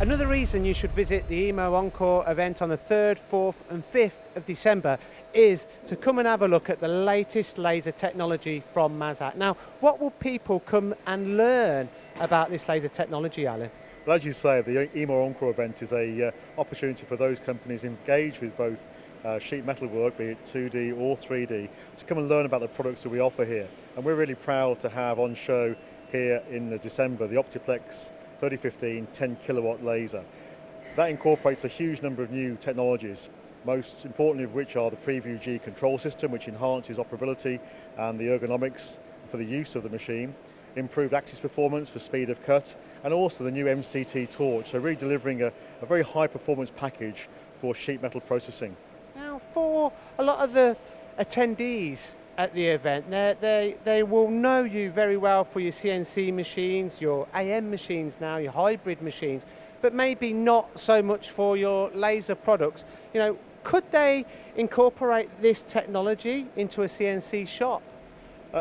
Another reason you should visit the EMO Encore event on the 3rd, 4th and 5th of December is to come and have a look at the latest laser technology from Mazak. Now, what will people come and learn about this laser technology, Alan? Well, as you say, the EMO Encore event is a opportunity for those companies engaged with both sheet metal work, be it 2D or 3D, to come and learn about the products that we offer here. And we're really proud to have on show here in December the Optiplex 3015 10 kilowatt laser. That incorporates a huge number of new technologies, most importantly of which are the Preview G control system, which enhances operability and the ergonomics for the use of the machine, improved axis performance for speed of cut, and also the new MCT torch, so really delivering a very high performance package for sheet metal processing. Now, for a lot of the attendees at the event, they will know you very well for your CNC machines, your AM machines now, your hybrid machines, but maybe not so much for your laser products. You know, could they incorporate this technology into a CNC shop?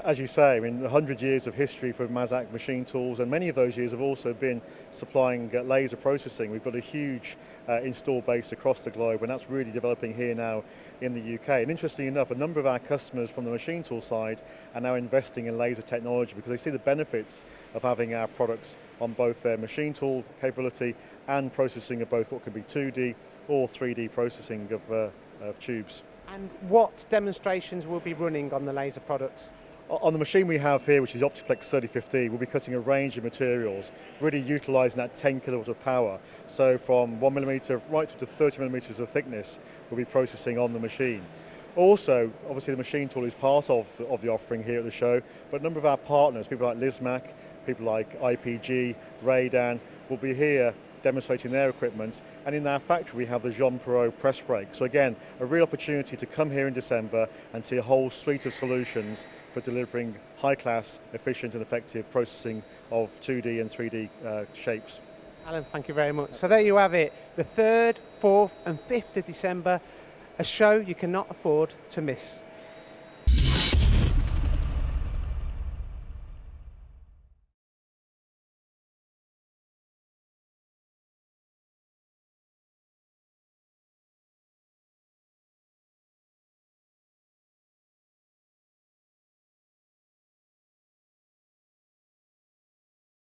As you say, I mean, 100 years of history for Mazak machine tools, and many of those years have also been supplying laser processing. We've got a huge install base across the globe, and that's really developing here now in the UK. And interestingly enough, a number of our customers from the machine tool side are now investing in laser technology because they see the benefits of having our products on both their machine tool capability and processing of both what could be 2D or 3D processing of tubes. And what demonstrations will be running on the laser products? On the machine we have here, which is the Optiplex 3015, we'll be cutting a range of materials, really utilising that 10 kilowatt of power. So from 1mm right through to 30mm of thickness, we'll be processing on the machine. Also, obviously the machine tool is part of the offering here at the show, but a number of our partners, people like Lismac, people like IPG, Raydan, will be here demonstrating their equipment, and in our factory we have the Jean Perrot press brake. So again, a real opportunity to come here in December and see a whole suite of solutions for delivering high-class, efficient and effective processing of 2D and 3D shapes. Alan, thank you very much. So there you have it, the 3rd, 4th and 5th of December, a show you cannot afford to miss.